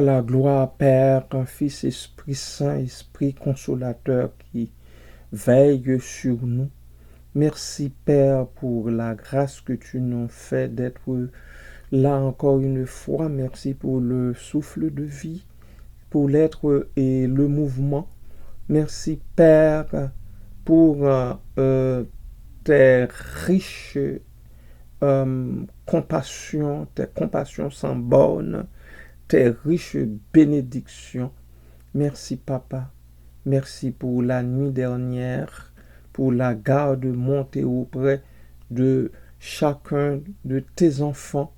la gloire, Père, Fils, Esprit Saint, Esprit consolateur qui veille sur nous. Merci, Père, pour la grâce que tu nous fais d'être là encore une fois. Merci pour le souffle de vie, pour l'être et le mouvement. Merci, Père, pour tes riches compassions, tes compassions sans bornes, tes riches bénédictions. Merci, Papa. Merci pour la nuit dernière, pour la garde montée auprès de chacun de tes enfants.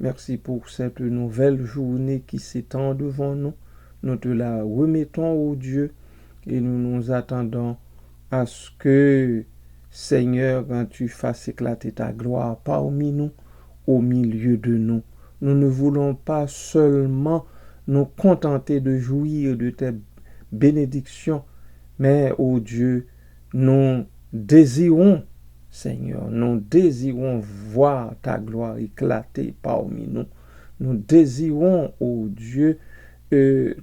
Merci pour cette nouvelle journée qui s'étend devant nous. Nous te la remettons, ô Dieu, et nous nous attendons à ce que, Seigneur, quand tu fasses éclater ta gloire parmi nous, au milieu de nous. Nous ne voulons pas seulement nous contenter de jouir de tes bénédictions, mais, ô Dieu, nous désirons, Seigneur, nous désirons voir ta gloire éclater parmi nous. Nous désirons, ô Dieu, de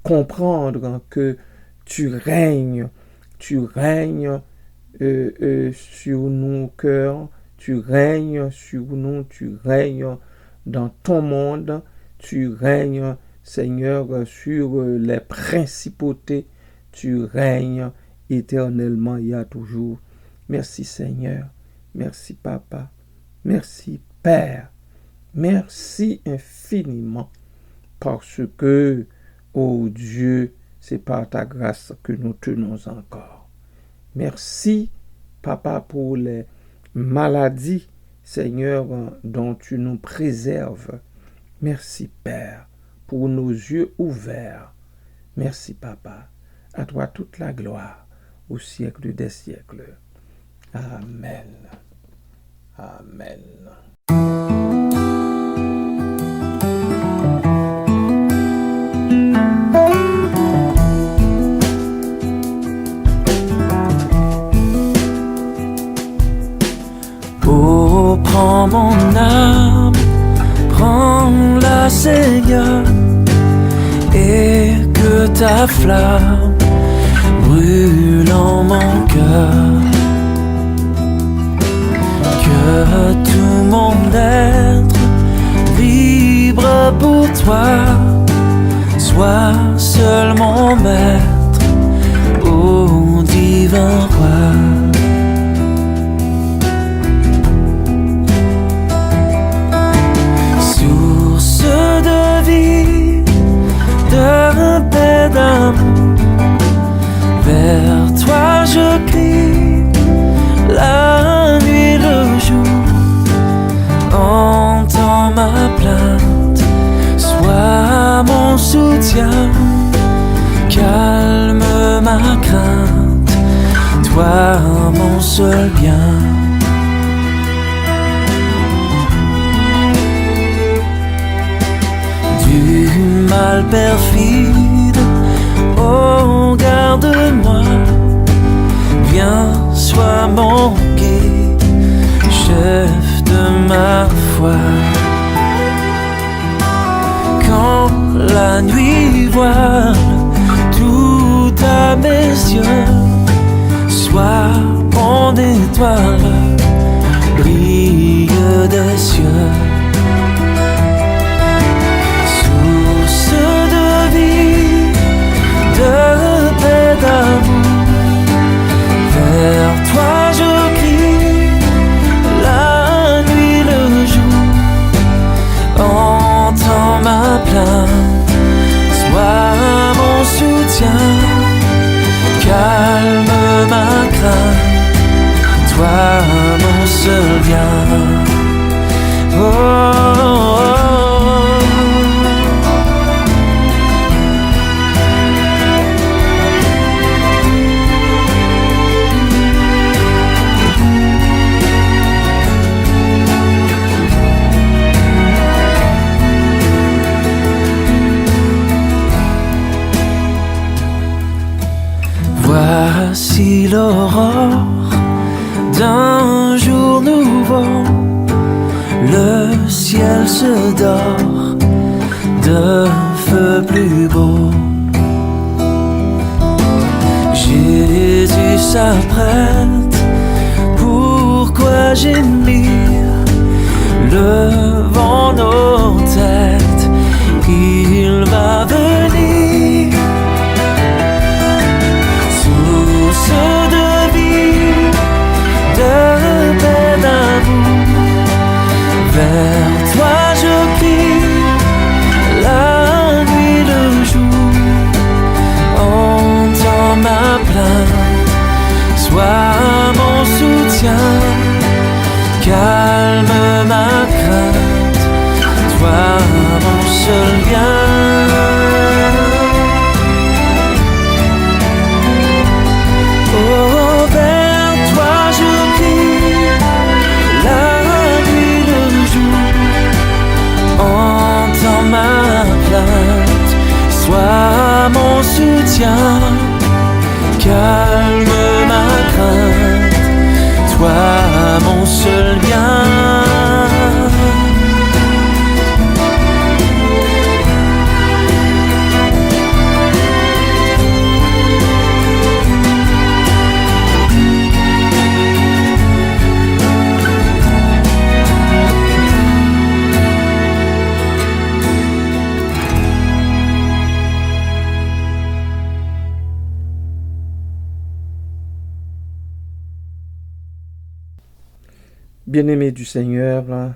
comprendre que tu règnes sur nos cœurs, tu règnes sur nous, tu règnes dans ton monde, tu règnes, Seigneur, sur les principautés, tu règnes éternellement et à toujours. Merci, Seigneur, merci, Papa, merci, Père, merci infiniment, parce que, ô Dieu, c'est par ta grâce que nous tenons encore. Merci, Papa, pour les maladies, Seigneur, dont tu nous préserves. Merci, Père, pour nos yeux ouverts. Merci, Papa. À toi toute la gloire, au siècle des siècles. Amen. Amen. Oh, prends mon âme, prends-la, Seigneur, et que ta flamme brûle en mon cœur. Que tout mon être vibre pour toi, sois seul mon maître, ô divin roi. Source de vie, de paix, d'amour, vers toi je crie, la nuit, le jour. Entends ma plainte, sois mon soutien, calme ma crainte, toi mon seul bien. Du mal perfide, oh garde-moi, viens, sois mon guide, chef de ma foi. Quand la nuit voile tout à mes yeux, sois mon étoile, brille des cieux. Source de vie, de paix, d'amour, vers toi je crie, la nuit, le jour. Entends ma plainte, sois mon soutien, calme ma crainte, toi mon seul bien. Oh, oh, oh. Voici l'aurore d'un jour nouveau, le ciel se dort de feu plus beau. Jésus s'apprête, pourquoi gémir? Levons nos têtes, il va venir. Source de vie, de paix, d'amour, vers toi je crie, la nuit, le jour. Entends ma plainte, sois mon soutien, calme ma crainte, toi mon seul bien. Oh, vers toi je crie, la nuit, le jour. Entends ma plainte, sois mon soutien, calme ma crainte, toi mon seul bien. Bien-aimés du Seigneur,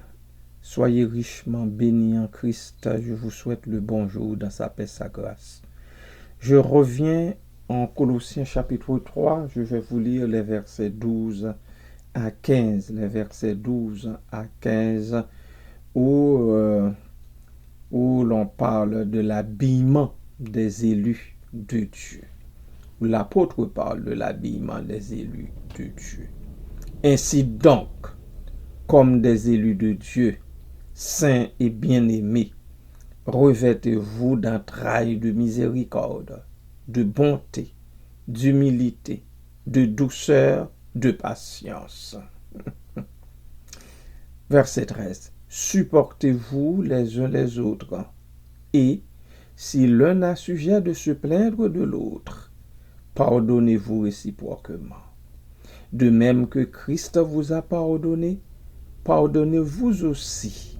soyez richement bénis en Christ. Je vous souhaite le bonjour dans sa paix, sa grâce. Je reviens en Colossiens chapitre 3. Je vais vous lire les versets 12 à 15. Les versets 12 à 15 où l'on parle de l'habillement des élus de Dieu. L'apôtre parle de l'habillement des élus de Dieu. Ainsi donc, comme des élus de Dieu, saints et bien-aimés, revêtez-vous d'entrailles de miséricorde, de bonté, d'humilité, de douceur, de patience. Verset 13. Supportez-vous les uns les autres, et, si l'un a sujet de se plaindre de l'autre, pardonnez-vous réciproquement. De même que Christ vous a pardonné, pardonnez-vous aussi.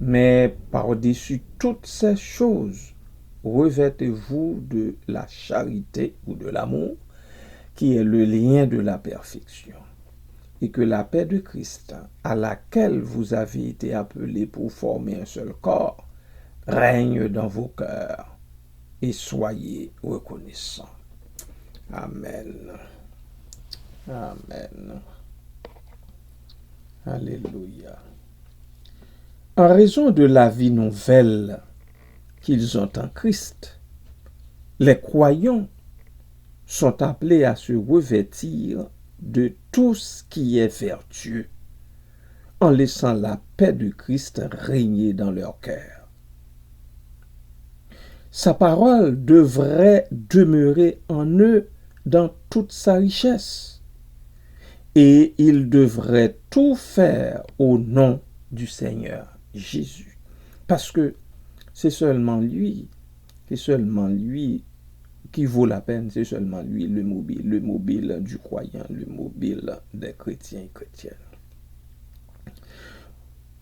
Mais par-dessus toutes ces choses, revêtez-vous de la charité ou de l'amour, qui est le lien de la perfection. Et que la paix de Christ, à laquelle vous avez été appelés pour former un seul corps, règne dans vos cœurs, et soyez reconnaissants. Amen. Amen. Alléluia. En raison de la vie nouvelle qu'ils ont en Christ, les croyants sont appelés à se revêtir de tout ce qui est vertueux, en laissant la paix de Christ régner dans leur cœur. Sa parole devrait demeurer en eux dans toute sa richesse, et ils devraient tout faire au nom du Seigneur Jésus, parce que c'est seulement lui qui vaut la peine, c'est seulement lui le mobile du croyant, le mobile des chrétiens et chrétiennes.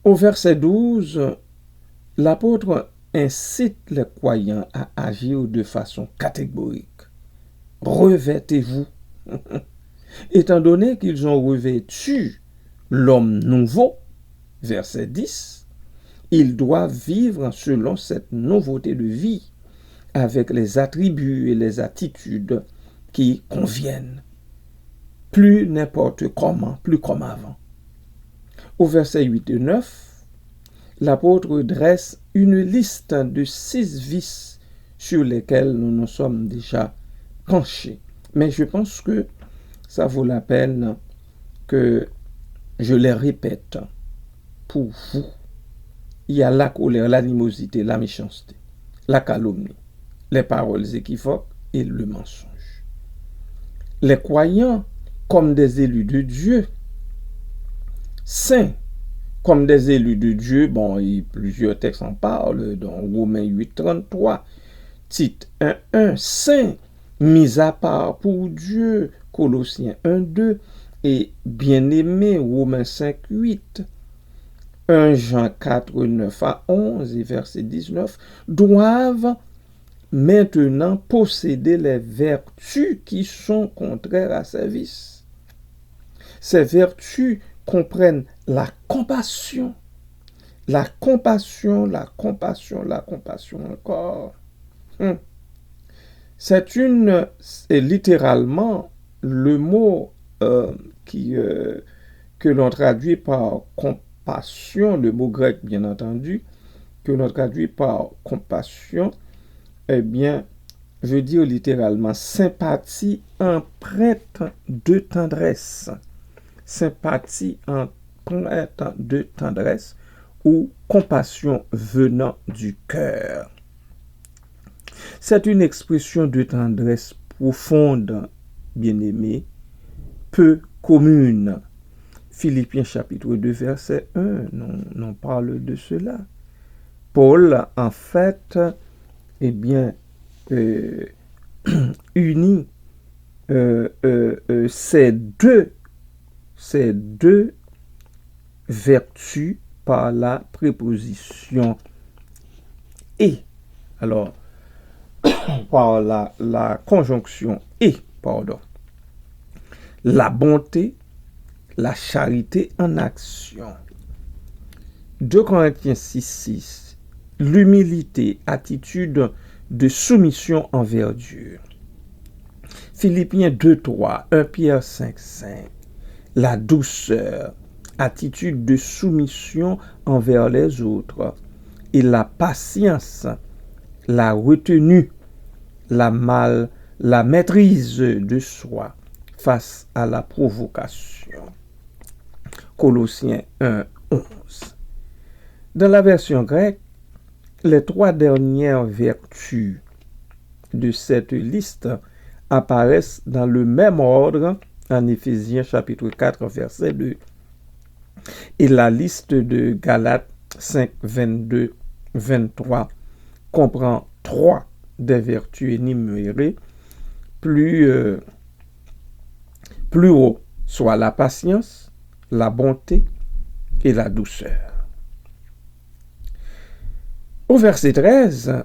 Au verset 12, l'apôtre incite les croyants à agir de façon catégorique. Revêtez-vous. Étant donné qu'ils ont revêtu l'homme nouveau, verset 10, ils doivent vivre selon cette nouveauté de vie, avec les attributs et les attitudes qui conviennent. Plus n'importe comment, plus comme avant. Au verset 8 et 9, l'apôtre dresse une liste de 6 vices sur lesquels nous nous sommes déjà penchés. Mais je pense que ça vaut la peine que je les répète pour vous. Il y a la colère, l'animosité, la méchanceté, la calomnie, les paroles équivoques et le mensonge. Les croyants, comme des élus de Dieu, saints, comme des élus de Dieu. Bon, plusieurs textes en parlent, dans Romains 8, 33, Tite 1, 1, saint, mis à part pour Dieu, Colossiens 1, 2, et bien-aimé, Romains 5, 8, 1 Jean 4, 9 à 11 et verset 19, doivent maintenant posséder les vertus qui sont contraires à ses vices. Ces vertus comprennent la compassion encore. C'est littéralement le mot que l'on traduit par compassion, le mot grec bien entendu, que l'on traduit par compassion, eh bien, veut dire littéralement sympathie empreinte de tendresse. Sympathie empreinte de tendresse ou compassion venant du cœur. C'est une expression de tendresse profonde, bien-aimée, peu commune. Philippiens chapitre 2, verset 1, on parle de cela. Paul, en fait, eh bien, unit ces deux vertus par la préposition et. Alors, par la conjonction et, pardon. La bonté, la charité en action. 2 Corinthiens 6, 6. L'humilité, attitude de soumission envers Dieu. Philippiens 2, 3. 1 Pierre 5, 5. La douceur, attitude de soumission envers les autres. Et la patience, la retenue, la maîtrise de soi face à la provocation. Colossiens 1, 11. Dans la version grecque, les 3 dernières vertus de cette liste apparaissent dans le même ordre en Éphésiens chapitre 4, verset 2. Et la liste de Galates 5, 22, 23 comprend 3 des vertus énumérées plus haut, soit la patience, la bonté et la douceur. Au verset 13,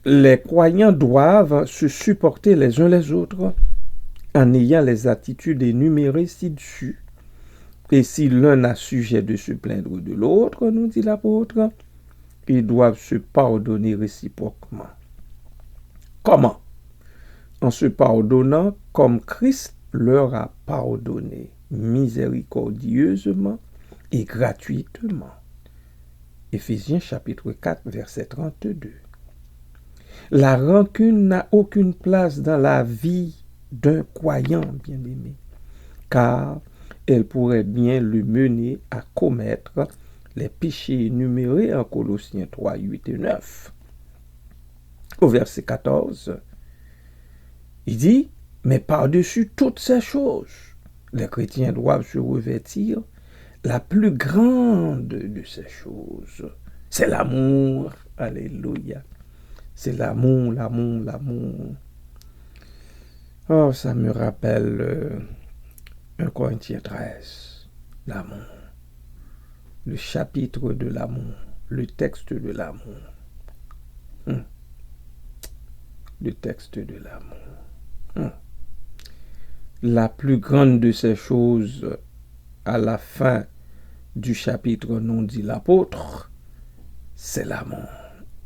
les croyants doivent se supporter les uns les autres en ayant les attitudes énumérées ci-dessus. Et si l'un a sujet de se plaindre de l'autre, nous dit l'apôtre, ils doivent se pardonner réciproquement. Comment? En se pardonnant comme Christ leur a pardonné miséricordieusement et gratuitement. Éphésiens chapitre 4, verset 32. La rancune n'a aucune place dans la vie d'un croyant, bien-aimé, car elle pourrait bien le mener à commettre les péchés énumérés en Colossiens 3, 8 et 9. Au verset 14, il dit, mais par-dessus toutes ces choses, les chrétiens doivent se revêtir la plus grande de ces choses. C'est l'amour. Alléluia. C'est l'amour. Oh, ça me rappelle 1 Corinthiens 13. L'amour. Le chapitre de l'amour. Le texte de l'amour. Le texte de l'amour. La plus grande de ces choses, à la fin du chapitre, nous dit l'apôtre, c'est l'amour.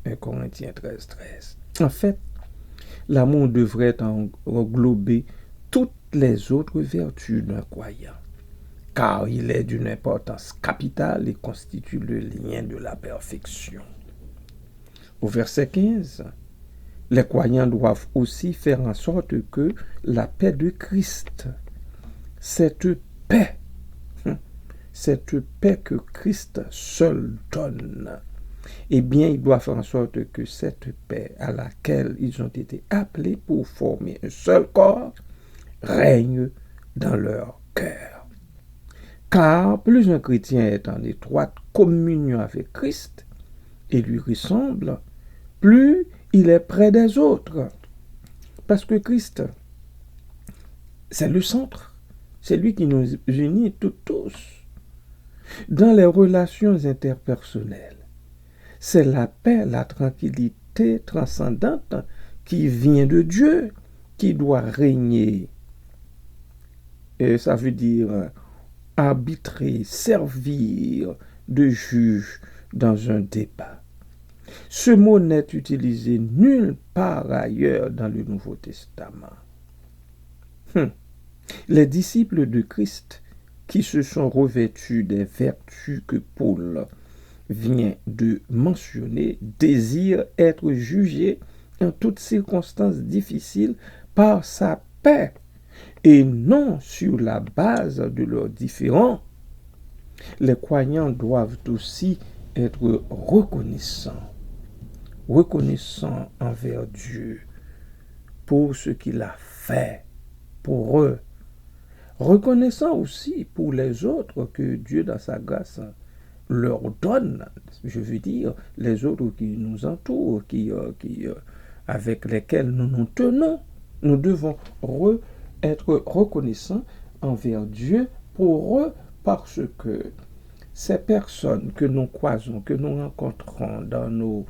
1 Corinthiens 13, 13. En fait, l'amour devrait englober toutes les autres vertus d'un croyant, car il est d'une importance capitale et constitue le lien de la perfection. Au verset 15, les croyants doivent aussi faire en sorte que la paix de Christ, cette paix que Christ seul donne, eh bien, ils doivent faire en sorte que cette paix à laquelle ils ont été appelés pour former un seul corps règne dans leur cœur. Car plus un chrétien est en étroite communion avec Christ et lui ressemble, plus il est près des autres. Parce que Christ, c'est le centre. C'est lui qui nous unit tous. Dans les relations interpersonnelles, c'est la paix, la tranquillité transcendante qui vient de Dieu, qui doit régner. Et ça veut dire arbitrer, servir de juge dans un débat. Ce mot n'est utilisé nulle part ailleurs dans le Nouveau Testament. Les disciples de Christ qui se sont revêtus des vertus que Paul vient de mentionner désirent être jugés en toutes circonstances difficiles par sa paix et non sur la base de leurs différends. Les croyants doivent aussi être reconnaissants envers Dieu pour ce qu'il a fait pour eux, reconnaissants aussi pour les autres que Dieu dans sa grâce leur donne, je veux dire les autres qui nous entourent, avec lesquels nous nous tenons. Nous devons être reconnaissants envers Dieu pour eux parce que ces personnes que nous croisons, que nous rencontrons dans nos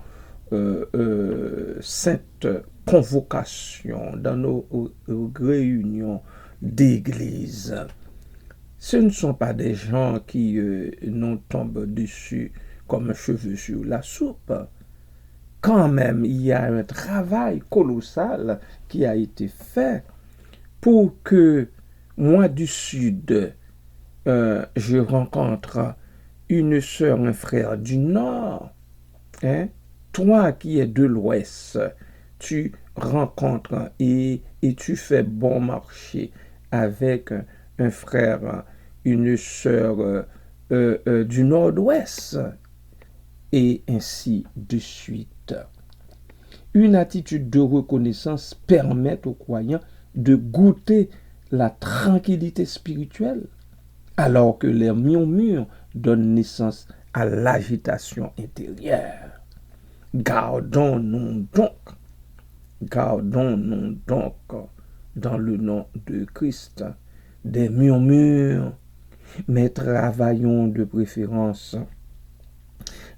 saintes convocations, dans nos réunions d'église, ce ne sont pas des gens qui nous tombent dessus comme un cheveu sur la soupe. Quand même, il y a un travail colossal qui a été fait pour que moi du Sud, je rencontre une sœur, un frère du Nord. Toi qui es de l'Ouest, tu rencontres et tu fais bon marché avec un frère, une sœur du Nord-Ouest, et ainsi de suite. Une attitude de reconnaissance permet aux croyants de goûter la tranquillité spirituelle, alors que les murmures donnent naissance à l'agitation intérieure. Gardons-nous donc dans le nom de Christ des murmures, mais travaillons de préférence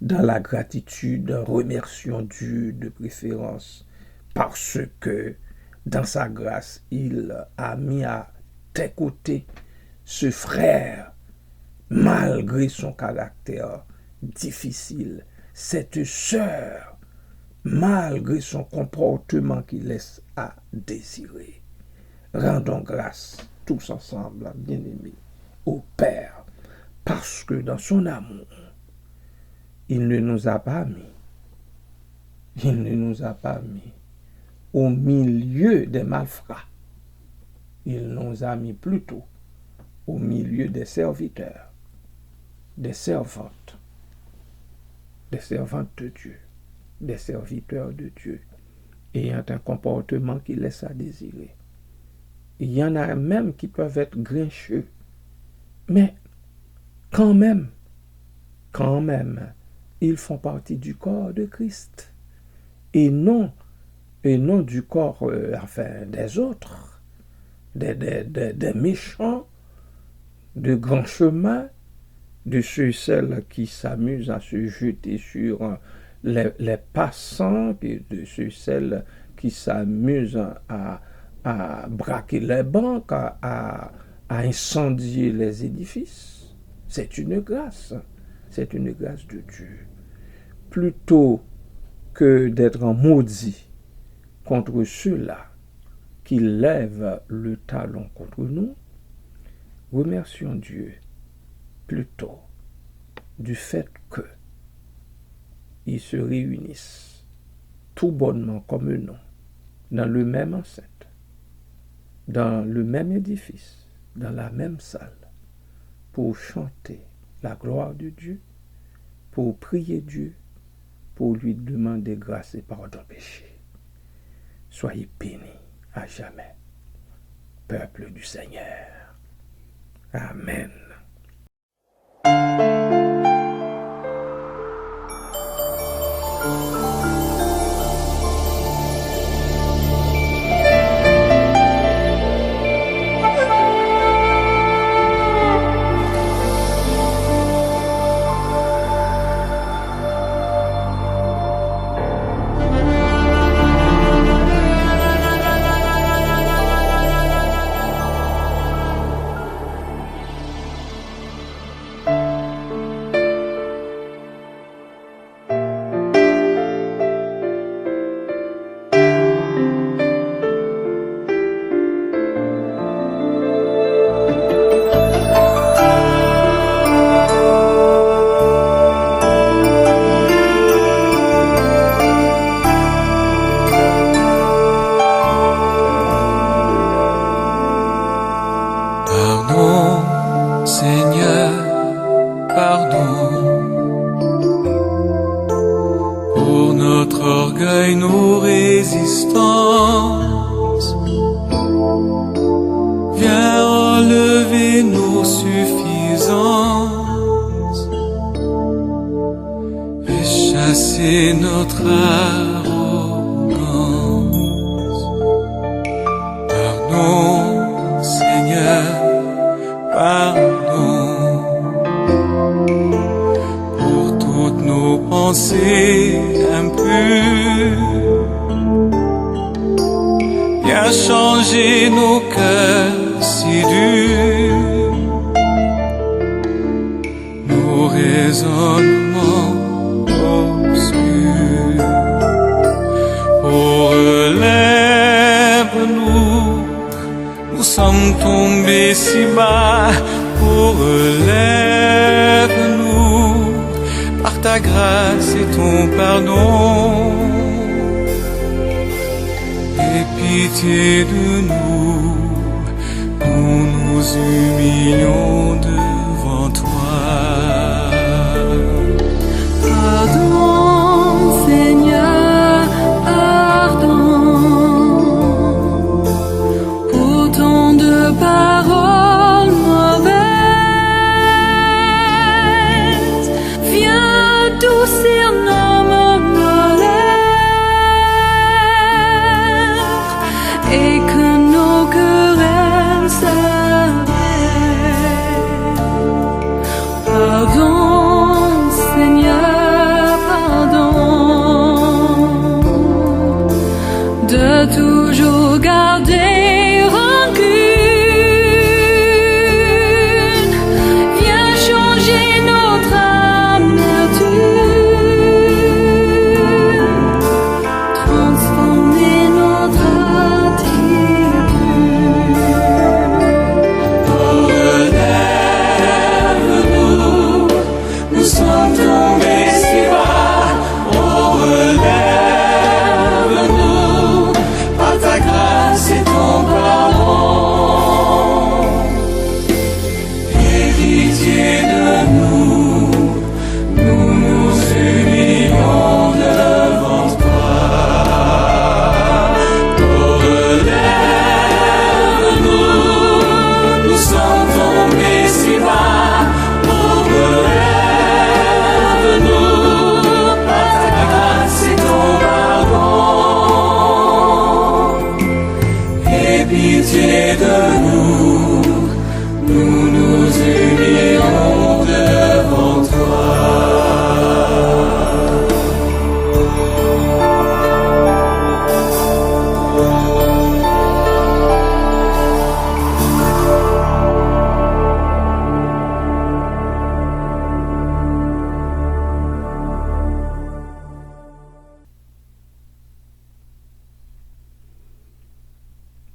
dans la gratitude, remercions Dieu de préférence parce que dans sa grâce, il a mis à tes côtés ce frère, malgré son caractère difficile, cette sœur, malgré son comportement qui laisse à désirer. Rendons grâce tous ensemble, bien-aimés, au Père, parce que dans son amour, il ne nous a pas mis au milieu des malfrats. Il nous a mis plutôt au milieu des serviteurs, des servantes de Dieu, des serviteurs de Dieu, ayant un comportement qui laisse à désirer. Il y en a même qui peuvent être grincheux, mais quand même, ils font partie du corps de Christ et non du corps des autres, des méchants, de grands chemins, de ceux et celles qui s'amusent à se jeter sur les passants, de ceux et celles qui s'amusent à braquer les banques, à incendier les édifices. C'est une grâce de Dieu. Plutôt que d'être maudit contre ceux-là qui lèvent le talon contre nous, remercions Dieu plutôt du fait qu'ils se réunissent tout bonnement comme nous, dans le même enceinte, dans le même édifice, dans la même salle, pour chanter la gloire de Dieu, pour prier Dieu, pour lui demander grâce et pardon péché. Soyez bénis à jamais, peuple du Seigneur. Amen. résistance. Viens relever nos suffisances et chasser notre arrogance. Pardon, Seigneur, pardon pour toutes nos pensées impures. Viens changer nos cœurs si durs, nos raisonnements obscurs. Oh, relève-nous, nous sommes tombés si bas. Oh, relève-nous, par ta grâce et ton pardon. Aie pitié de nous, nous nous humilions devant toi. Pardon, Seigneur, pardon, pour tant de paroles mauvaises. Viens adoucir nos malheurs et que nos querelles s'arrêtent. Pardon, Seigneur, pardon, de toujours garder rancune. Viens changer notre amertume, transformer notre attitude. Relève-nous, nous sommes tombés si bas. Oh, relève-nous, par ta grâce et ton pardon. Aie pitié de nous, nous nous humilions devant toi. Oh, relève-nous, nous sommes tombés si bas. Oh, relève-nous, par ta grâce et ton pardon. Aie pitié de nous, nous nous humilions devant toi.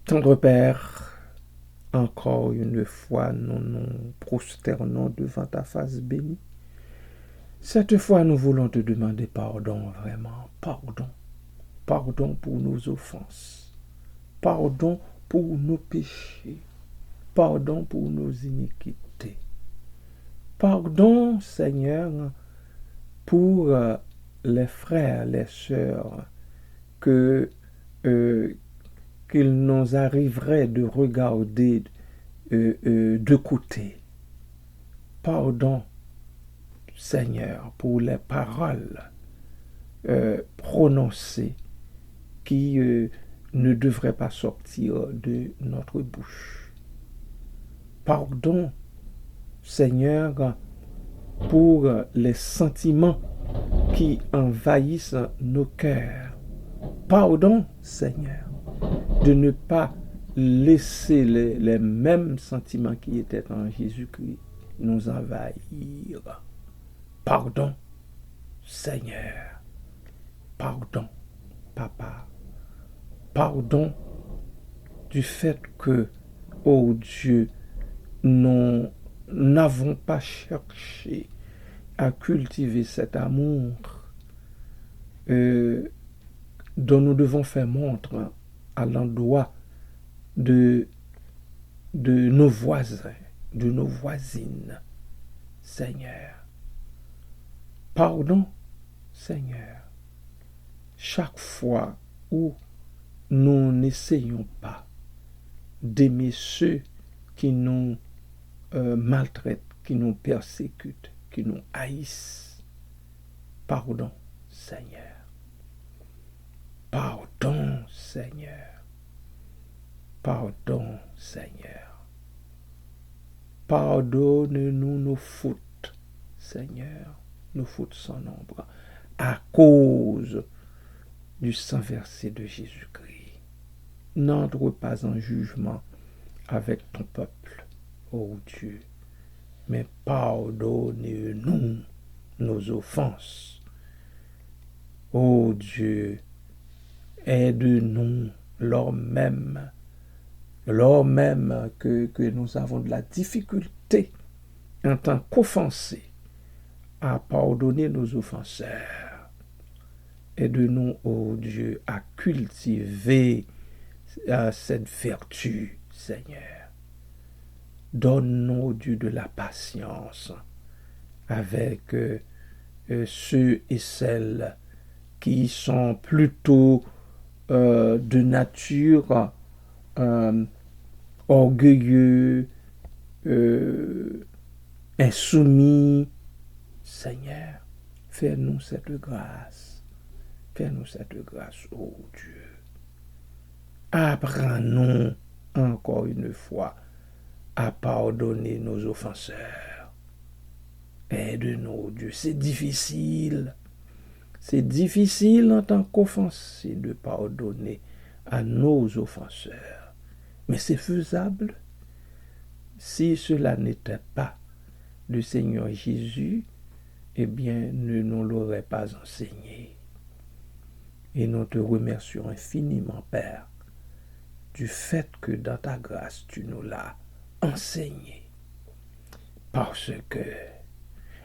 Tendre Père, encore une fois, nous nous prosternons devant ta face bénie. Cette fois, nous voulons te demander pardon, vraiment, pardon. Pardon pour nos offenses. Pardon pour nos péchés. Pardon pour nos iniquités. Pardon, Seigneur, pour les frères, les sœurs, qu'il nous arriverait de regarder de côté. Pardon, Seigneur, pour les paroles prononcées qui ne devraient pas sortir de notre bouche. Pardon, Seigneur, pour les sentiments qui envahissent nos cœurs. Pardon, Seigneur, de ne pas laisser les mêmes sentiments qui étaient en Jésus-Christ nous envahir. Pardon, Seigneur. Pardon, Papa. Pardon du fait que, oh Dieu, nous n'avons pas cherché à cultiver cet amour dont nous devons faire montre à l'endroit de nos voisins, de nos voisines. Seigneur, pardon, Seigneur, chaque fois où nous n'essayons pas d'aimer ceux qui nous maltraitent, qui nous persécutent, qui nous haïssent. Pardon, Seigneur. Pardon, Seigneur. Pardon, Seigneur. Pardonne-nous nos fautes, Seigneur, nos fautes sans nombre, à cause du sang versé de Jésus-Christ. N'entre pas en jugement avec ton peuple, ô Dieu, mais pardonne-nous nos offenses. Ô Dieu, aide-nous lors même que nous avons de la difficulté en tant qu'offensés à pardonner nos offenseurs. Aide-nous, ô Dieu, à cultiver cette vertu, Seigneur. Donne-nous, ô Dieu, de la patience avec ceux et celles qui sont plutôt de nature orgueilleux, insoumis. Seigneur, fais-nous cette grâce. Fais-nous cette grâce, ô Dieu. Apprends-nous encore une fois à pardonner nos offenseurs. Aide-nous, Dieu. C'est difficile. C'est difficile en tant qu'offensé de pardonner à nos offenseurs. Mais c'est faisable. Si cela n'était pas le Seigneur Jésus, eh bien, ne nous l'aurait pas enseigné. Et nous te remercions infiniment, Père, du fait que dans ta grâce, tu nous l'as enseigné. Parce que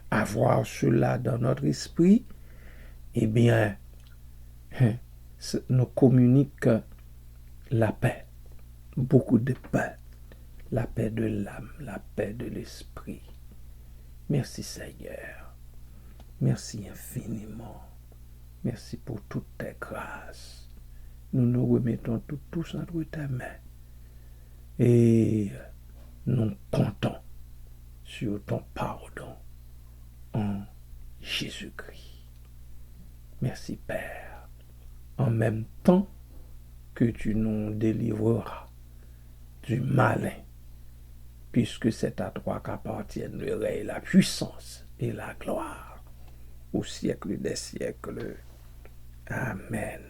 avoir cela dans notre esprit, eh bien, nous communique la paix, beaucoup de paix, la paix de l'âme, la paix de l'esprit. Merci Seigneur, merci infiniment, merci pour toutes tes grâces. Nous nous remettons tous entre tes mains et nous comptons sur ton pardon en Jésus-Christ. Merci Père, en même temps que tu nous délivreras du malin, puisque c'est à toi qu'appartiennent le règne, la puissance et la gloire au siècle des siècles. Amen.